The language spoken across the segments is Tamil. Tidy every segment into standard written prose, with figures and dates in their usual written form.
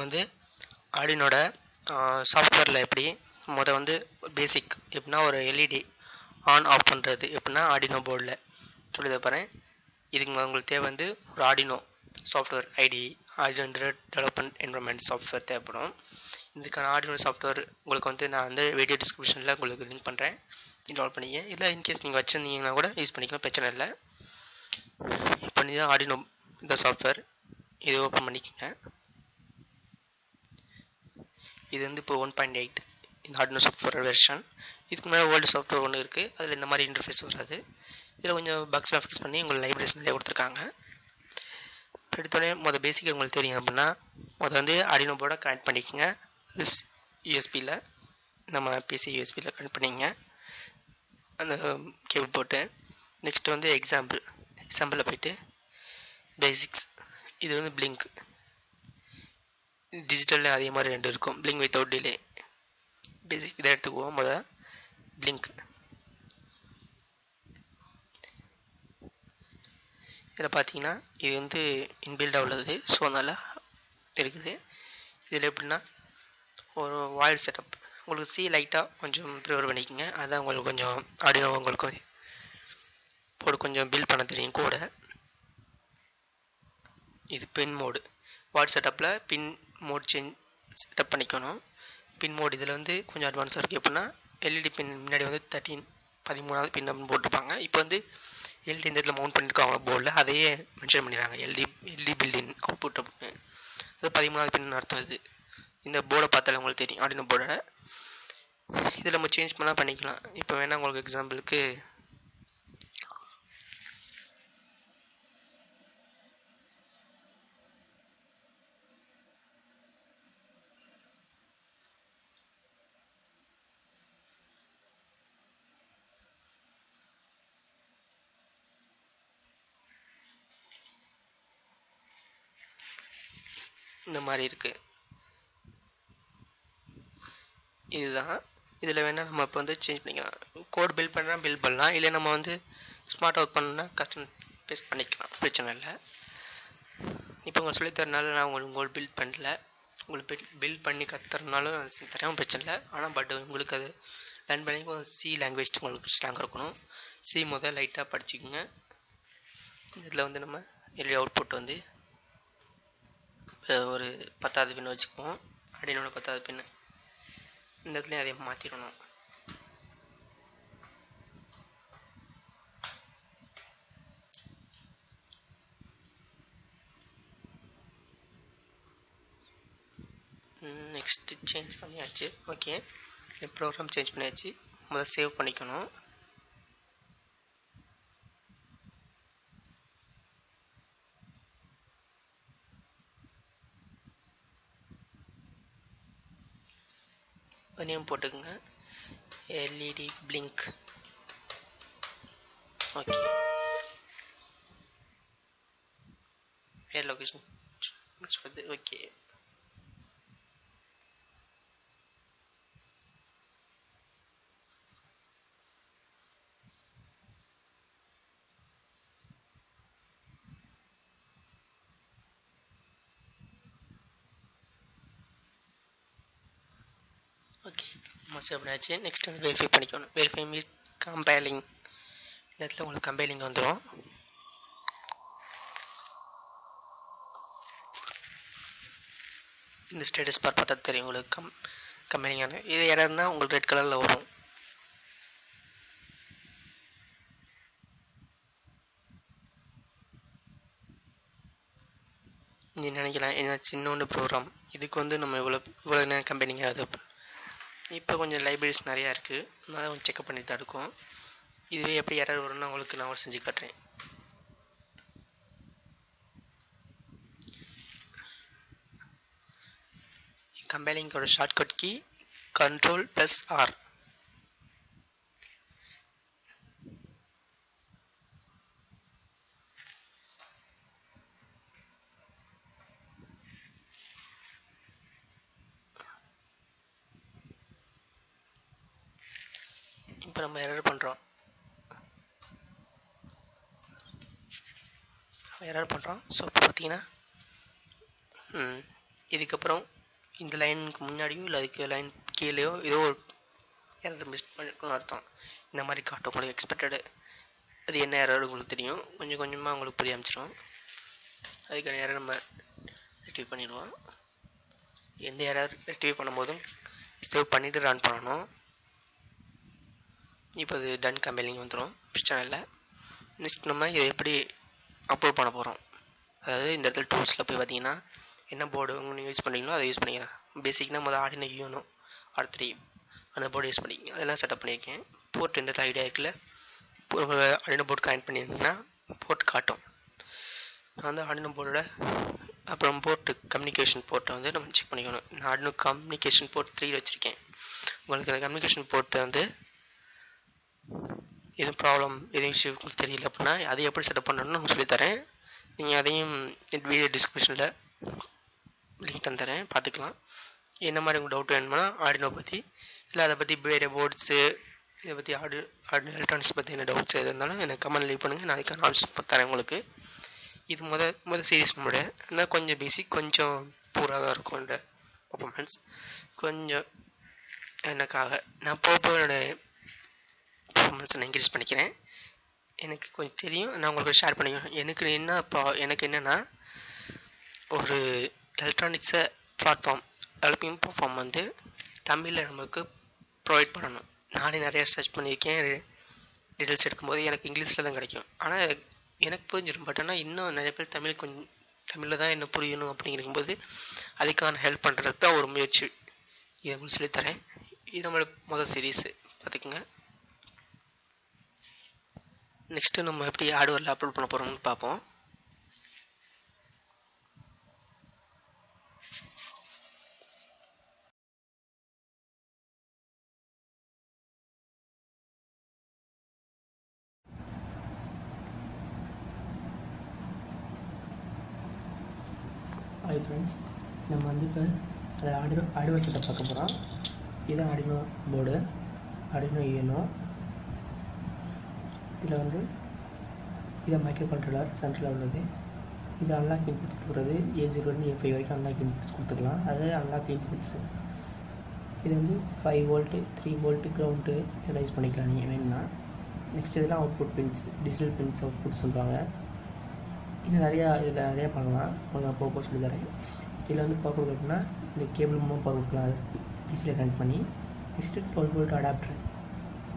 வந்து ஆர்டினோட சாஃப்ட்வேரில் எப்படி வந்து பேசிக் எப்படின்னா ஒரு எல்இடி ஆன் ஆஃப் பண்ணுறது எப்படின்னா ஆர்டினோ போர்டில் சொல்லி தரேன். இதுக்கு உங்களுக்கு தேவை வந்து ஒரு Arduino software ID Arduino development environment software தேவைப்படும். இதுக்கான ஆர்டினோ சாஃப்ட்வேர் உங்களுக்கு வந்து நான் வந்து வீடியோ டிஸ்கிரிப்ஷனில் உங்களுக்கு லிங்க் பண்ணுறேன், இன்ஸ்டால் பண்ணிங்க. இல்லை இன்கேஸ் நீங்கள் வச்சுருந்தீங்கன்னா கூட யூஸ் பண்ணிக்கலாம், பிரச்சனை இல்லை. இப்போ தான் ஆர்டினோ இந்த சாஃப்ட்வேர் இது ஓப்பன் பண்ணிக்கோங்க. இது வந்து இப்போ 1.8 இந்த ஆர்டினோ சாஃப்ட்வேர் வெர்ஷன். இதுக்கு முன்னாடி ஓல்டு சாஃப்ட்வேர் ஒன்று இருக்குது, அதில் இந்த மாதிரி இன்டர்ஃபேஸ் வராது. இதில் கொஞ்சம் பக்ஸ்லாம் ஃபிக்ஸ் பண்ணி உங்களுக்கு லைப்ரரிஸ் நிறைய கொடுத்துருக்காங்க. எடுத்தோடனே பேசிக்காக உங்களுக்கு தெரியும் அப்படின்னா வந்து ஆர்டினோ போர்டை கனெக்ட் பண்ணிக்கோங்க. அது யூஎஸ்பியில் நம்ம பிசி யூஎஸ்பியில் கனெக்ட் பண்ணிக்கங்க அந்த கேபிள் போட்டு. நெக்ஸ்ட் வந்து எக்ஸாம்பிளில் போய்ட்டு பேசிக்ஸ், இது வந்து பிளிங்க் டிஜிட்டலில் அதே மாதிரி 2 இருக்கும், பிளிங்க் வித்தவுட் டிலே. பேசிக் இதை எடுத்துக்குவோம். பிளிங்க் இதில் பார்த்தீங்கன்னா இது வந்து இன்பில்டாக உள்ளது, ஸோ அதனால் இருக்குது. இதில் எப்படின்னா ஒரு வாயில் செட்டப் உங்களுக்கு லைட்டாக கொஞ்சம் ப்ரிஃபர் பண்ணிக்கோங்க. அதுதான் உங்களுக்கு கொஞ்சம் ஆர்டினோ உங்களுக்கு போர்டு கொஞ்சம் பில்ட் பண்ண தெரியும் கூட. இது பின் மோடு, வால் செட்டப்பில் பின் மோட் செட்டப் பண்ணிக்கணும். பின் மோட் இதில் வந்து கொஞ்சம் அட்வான்ஸாக இருக்குது. எப்படின்னா எல்இடி பின் முன்னாடி வந்து 13வது பின் அப்படின்னு போட்டிருப்பாங்க. இப்போ வந்து எல்இடி இந்த இடத்துல மவுண்ட் பண்ணியிருக்காங்க போர்டில், அதையே மென்ஷன் பண்ணிடுறாங்க எல்இடி பில்டின் அவுட்புட் அப்படின்னு. அது 13வது பின் அர்த்தம். இது இந்த போர்டை பார்த்தாலே உங்களுக்கு தெரியும் ஆர்டினோ போர்டை. இதில் நம்ம சேஞ்ச் பண்ணால் பண்ணிக்கலாம். இப்போ வேணால் உங்களுக்கு எக்ஸாம்பிளுக்கு இந்த மாதிரி இருக்குது. இதுதான். இதில் வேணால் நம்ம இப்போ வந்து சேஞ்ச் பண்ணிக்கலாம். கோட் பில்ட் பண்ணலாம், இல்லை நம்ம வந்து ஸ்மார்ட் ஒர்க் பண்ணணும்னா கஸ்டம் பேஸ்ட் பண்ணிக்கலாம், பிரச்சனை இல்லை. இப்போ உங்கள் சொல்லித்தரனால நான் உங்களுக்கு பில்ட் பண்ணல, உங்களுக்கு பில்ட் பண்ணி கற்றுறதுனாலும் தரவும் பிரச்சனை இல்லை. ஆனால் உங்களுக்கு அது லேர்ன் பண்ணி சி லாங்குவேஜ் உங்களுக்கு ஸ்ட்ராங்காக இருக்கணும். சி லைட்டாக படிச்சுக்கோங்க. இதில் வந்து நம்ம எல்இடி அவுட்புட் வந்து ஒரு 10வது பின் வச்சுக்குவோம். ஆர்டினோட 10வது பின்னு இந்த இடத்துலையும் அதை மாற்றிடணும். நெக்ஸ்ட் சேஞ்ச் பண்ணியாச்சு. ஓகே, ப்ரோக்ராம் சேஞ்ச் பண்ணியாச்சு. சேவ் பண்ணிக்கணும். நேம் போட்டுக்குங்க, எல்இடி பிளிங்க். ஓகே, வேறு லொகேஷன் சொல்லுது. ஓகே, சேவ் பண்ணியாச்சு. நெக்ஸ்ட் வந்து வெரிஃபை பண்ணிக்கணும். Verify means compiling. இந்த இடத்துல உங்களுக்கு கம்பைலிங் வந்துடும். இந்த ஸ்டேட்டஸ் பார் பார்த்தா தெரியும் உங்களுக்கு கம்பைலிங்கான. இது எரர்னா உங்களுக்கு ரெட் கலரில் வரும். நீ நினைக்கலாம் என்ன சின்னோண்டு ப்ரோக்ராம், இதுக்கு வந்து நம்ம இவ்வளோ நேரம் கம்பைலிங் ஆகுது. இப்போ கொஞ்சம் லைப்ரரிஸ் நிறையா இருக்குது, அதனால் கொஞ்சம் செக்அப் பண்ணிட்டு தான் இருக்கும். இதுவே எப்படி எரர் வரும்னு உங்களுக்கு நான் செஞ்சு காட்டுறேன். கம்பைலிங்கோட ஷார்ட்கட் கீ Ctrl+R. இப்போ நம்ம எரர் பண்ணுறோம். ஸோ இப்போ பார்த்தீங்கன்னா இதுக்கப்புறம் இந்த லைனுக்கு முன்னாடியோ இல்லை அதுக்கு லைன் கீழேயோ ஏதோ ஒரு எரர் மிஸ் பண்ணிருக்கணும்னு அர்த்தம். இந்த மாதிரி காட்டும் உங்களுக்கு எக்ஸ்பெக்டடு. அது என்ன எரர் உங்களுக்கு தெரியும், கொஞ்சம் கொஞ்சமாக உங்களுக்கு புரிய ஆரம்பிச்சிடும். அதுக்கான எரர் நம்ம ரெக்டிஃபை பண்ணிடுவோம். எந்த எரர் ரெக்டிஃபை பண்ணும்போதும் சேவ் பண்ணிவிட்டு ரன் பண்ணணும். இப்போ அது டன் கம்பைலிங் வந்துடும், பிரச்சனை இல்லை. நெக்ஸ்ட் நம்ம இதை எப்படி அப்லோட் பண்ண போகிறோம். அதாவது இந்த இடத்துல டூல்ஸில் போய் பார்த்தீங்கன்னா என்ன போர்டு நீங்கள் யூஸ் பண்ணுறீங்களோ அதை யூஸ் பண்ணிக்கலாம். பேசிக்னா முதல் ஆர்டினோ யூனோ R3 அந்த போர்டு யூஸ் பண்ணிக்கங்க. அதெல்லாம் செட்டப் பண்ணியிருக்கேன். போர்ட் இந்த ஐடியா இருக்குல்ல, உங்கள் ஆர்டினோ போர்டு கனெக்ட் பண்ணியிருந்தீங்கன்னா போர்ட் காட்டும். நான் வந்து ஆர்டினோ போர்டோட அப்புறம் போர்ட்டு கம்யூனிகேஷன் போர்ட்டை வந்து நம்ம செக் பண்ணிக்கணும். நான் ஆர்டினோ கம்யூனிகேஷன் போர்ட் 3 வச்சுருக்கேன். உங்களுக்கு அந்த கம்யூனிகேஷன் போர்ட்டை வந்து எதுவும் ப்ராப்ளம் எதுவும் இஷ்யூ உங்களுக்கு தெரியல அப்படின்னா அதை எப்படி செட்டப் பண்ணணும்னு நான் சொல்லித்தரேன். நீங்கள் அதையும் வீடியோ டிஸ்கிரிப்ஷனில் லிங்க் தந்துறேன், பார்த்துக்கலாம். என்ன மாதிரி உங்களுக்கு டவுட் வேணும்னா ஆர்டினோ பற்றி இல்லை அதை பற்றி வேறு போர்ட்ஸு இதை பற்றி ஆர்டினோ எலக்ட்ரானிக்ஸ் பற்றி என்ன டவுட்ஸ் எது இருந்தாலும் எனக்கு கமெண்ட் லீவ் பண்ணுங்கள், நான் அதுக்கான ஆன்சர் தரேன் உங்களுக்கு. இது முதல் சீரீஸ் நம்மளோட ஆனால் கொஞ்சம் பேசிக், கொஞ்சம் பூராக தான் இருக்கும் இந்த பர்ஃபார்மன்ஸ். கொஞ்சம் எனக்காக நான் என்னோட பர்ஃபார்மன்ஸை நான் இன்க்ரீஸ் பண்ணிக்கிறேன். எனக்கு கொஞ்சம் தெரியும், நான் உங்களுக்கு ஷேர் பண்ணிக்கிறேன். எனக்கு என்னென்னா ஒரு எலக்ட்ரானிக்ஸை பிளாட்ஃபார்ம் டெவலப்பிங் பிளாட்ஃபார்ம் வந்து தமிழில் நமக்கு ப்ரொவைட் பண்ணணும். நானே நிறைய சர்ச் பண்ணியிருக்கேன், டீட்டெயில்ஸ் எடுக்கும்போது எனக்கு இங்கிலீஷில் தான் கிடைக்கும். ஆனால் எனக்கு புரிஞ்சிடும். பட் ஆனால் இன்னும் நிறைய பேர் தமிழில் தான் என்ன புரியணும் அப்படிங்கும்போது அதுக்கான ஹெல்ப் பண்ணுறது தான் ஒரு முயற்சி. இதை உங்களுக்கு சொல்லித்தரேன். இது நம்மளோட முதல் சீரீஸு, பார்த்துக்குங்க. நெக்ஸ்ட்டு நம்ம எப்படி ஹார்ட்வேரில் அப்லோட் பண்ண போகிறோம்னு பார்ப்போம். ஹாய் ஃப்ரெண்ட்ஸ், நம்ம வந்து இப்போ அதில் ஹார்ட்வேர் செட்டப் பார்க்க போகிறோம். இது ஆர்டினோ போர்டு, ஆர்டினோ யூனோ. இதில் வந்து இதை மைக்ரோ கண்ட்ரோலர் சென்டரில் உள்ளது. இது அன்லாக் இன்புட்ஸ் கொடுக்குறது A0 A5 வரைக்கும் அன்லாக் இன்புட்ஸ் கொடுத்துக்கலாம். அது அன்லாக் இன்புட்ஸு. இது வந்து 5 வோல்ட்டு 3 வோல்ட்டு கிரவுண்டு இதெல்லாம் யூஸ் பண்ணிக்கலாம் நீங்கள் வேணும்னா. நெக்ஸ்ட் இதெல்லாம் output pins, digital pins output சொல்கிறாங்க. இதில் நிறையா பண்ணலாம், உங்களுக்கு போக சொல்லி தரேன். இதில் வந்து பவர் கொடுக்கணும்னா இந்த கேபிள் மூலமாக பவர் கொடுக்கலாம், பிசியில் கனெக்ட் பண்ணி. நெக்ஸ்ட்டு 12 வோல்ட் அடாப்டர்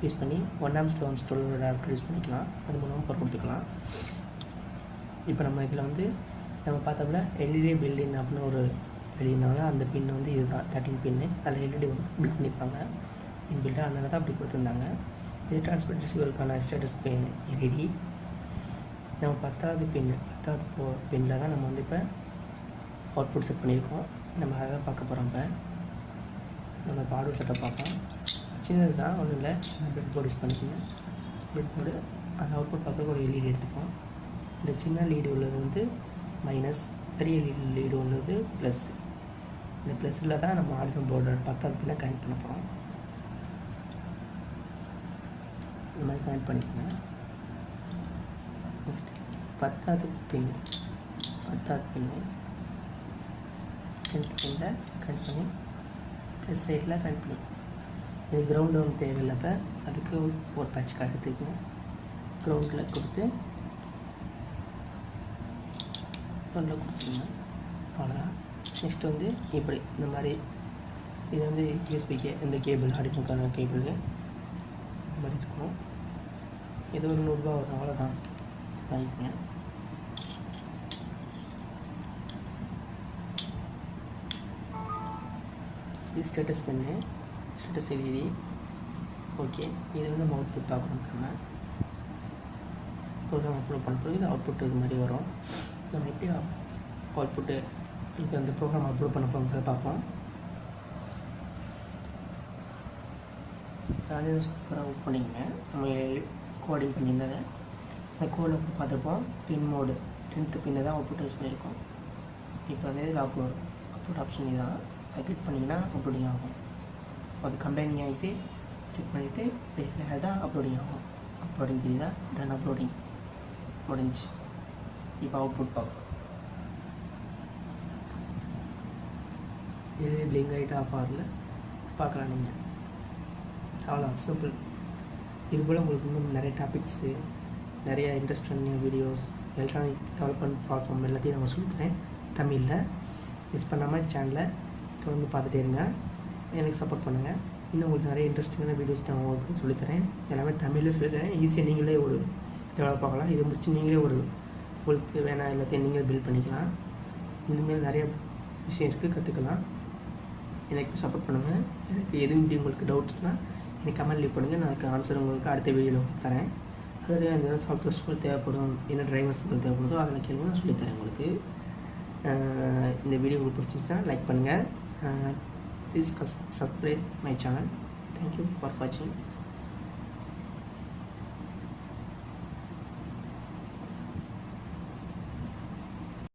யூஸ் பண்ணி 1 amps 2 amps 12 volt adapter use பண்ணிக்கலாம். அது மூலமாக பவர் கொடுத்துக்கலாம். இப்போ நம்ம இதில் வந்து நம்ம பார்த்தோம்னா எல்இடி பில்டின் அப்படின்னு ஒரு எழுதியிருந்தாங்க. அந்த பின் வந்து இதுதான் 13 பின்னு. அதில் எல்இடி பில்ட் பண்ணியிருப்பாங்க இன்பில்டாக, அதனால தான் அப்படி கொடுத்துருந்தாங்க. இது டிரான்ஸ்மிட் ரிசீவருக்கான ஸ்டேட்டஸ் பின் எல்இடி. நம்ம 10வது பின்னில் தான் நம்ம வந்து இப்போ அவுட்புட் செட் பண்ணியிருக்கோம். நம்ம அதை தான் பார்க்க போகிறோம். இப்போ நம்ம ஹார்ட்வேர் செட்டப் பார்ப்போம். சின்னது தான், ஒன்றும் இல்லை. பிரெட் போர்டு யூஸ் பண்ணிக்கணும். பிரெட் போர்டு அந்த அவுட்புட் பார்க்க ஒரு எல்இடி எடுத்துப்போம். இந்த சின்ன லீடு உள்ளது வந்து மைனஸ், பெரிய லீடு உள்ளது ப்ளஸ். இந்த ப்ளஸில் தான் நம்ம ஆர்டினோ போர்டோட 10வது பின்னை கனெக்ட் பண்ண போகிறோம். இந்த மாதிரி கனெக்ட் பண்ணிக்கோங்க. நெக்ஸ்ட் 10வது பின்னு 10வது பின்னு 10th பின்னில் கனெக்ட் பண்ணி ப்ளஸ் சைடில் கனெக்ட் பண்ணிக்கோங்க. இது கிரவுண்டு ஒன்று தேவையில்லை. அதுக்கு ஒரு பேட்ச் எடுத்துக்கோங்க. கிரவுண்டில் கொடுத்து கிரவுண்டில் கொடுத்துருங்க, அவ்வளோதான். நெக்ஸ்ட் வந்து இப்படி இந்த மாதிரி இது வந்து யூஎஸ்பிக்கு இந்த கேபிள் ஆர்டினோக்கான கேபிள் இந்த மாதிரி இருக்கும். இது ஒரு 100 ரூபா வரும், அவ்வளோதான். வாங்கிக்கோங்க. இது ஸ்டேட்டஸ் பண்ணு, ஸ்டேட்டஸ் எல்இடி. ஓகே, இது வந்து நம்ம அவுட்புட் பார்க்கணும். நம்ம ப்ரோக்ராம் அப்லோட் பண்ணுறது இது அவுட்புட் இது மாதிரி வரும். நம்ம எப்படி அவுட்புட்டு இப்போ அந்த ப்ரோக்ராம் அப்லோட் பண்ண போகிறத பார்ப்போம். அதே சூப்பராக அவுட் பண்ணிங்க. நம்ம கோடிங் பண்ணியிருந்ததை அந்த கோடில் பார்த்துருப்போம். பின் மோடு 10th பின்னை தான் அவுட்புட் யூஸ் பண்ணியிருக்கோம். இப்போ வந்து இதில் அப்லோட் ஆப்ஷன் இதுதான். அதை கிளிக் பண்ணிங்கன்னா அப்லோடிங் ஆகும். அது கம்பைனிங் ஆகிட்டு செக் பண்ணிவிட்டு வெரிஃபை தான் அப்லோடிங் ஆகும். அப்லோடிங் தெரியுதா? டன் அப்லோடிங் முடிஞ்சு. இப்போ அவுட்புட் பார்ப்போம். எல்இடி பிளிங்க் ஆகிட்டு ஆஃப் ஆகல பார்க்கலாம் நீங்கள். அவ்வளோ சிம்பிள். இதுபோல் உங்களுக்கு இன்னும் நிறைய டாபிக்ஸு, நிறைய இன்ட்ரெஸ்டிங்கான வீடியோஸ், எலக்ட்ரானிக் டெவலப்மெண்ட் பிளாட்ஃபார்ம் எல்லாத்தையும் நான் சொல்லித்தரேன் தமிழில். மிஸ் பண்ணாமல் சேனலை தொடர்ந்து பார்த்துட்டே இருங்க, எனக்கு சப்போர்ட் பண்ணுங்கள். இன்னும் உங்களுக்கு நிறைய இன்ட்ரெஸ்டிங்கான வீடியோஸ் நான் உங்களுக்கு சொல்லித்தரேன். எல்லாமே தமிழில் சொல்லித்தரேன். ஈஸியாக நீங்களே ஒரு டெவலப் ஆகலாம். இதை முடிச்சு நீங்களே ஒரு உங்களுக்கு வேணால் எல்லாத்தையும் நீங்களே பில்ட் பண்ணிக்கலாம். இந்தமாரி நிறைய விஷயம் இருக்குது, கற்றுக்கலாம். எனக்கு சப்போர்ட் பண்ணுங்கள். எனக்கு எதுவும் இப்படி உங்களுக்கு டவுட்ஸ்னால் எனக்கு கமெண்ட் லீவ் பண்ணுங்கள். நான் அதுக்கு ஆன்சர் உங்களுக்கு அடுத்த வீடியோவில் தரேன். அதில் அந்த சாஃப்ட்வேர்ஸ் உங்களுக்கு தேவைப்படும், என்ன டிரைவர்ஸ் உங்களுக்கு தேவைப்படுதோ அதில் கேளுங்க, நான் சொல்லித்தரேன் உங்களுக்கு. இந்த வீடியோ உங்களுக்கு பிடிச்சிருந்துச்சுன்னா லைக் பண்ணுங்கள். Please subscribe my channel. Thank you for வாட்சிங்.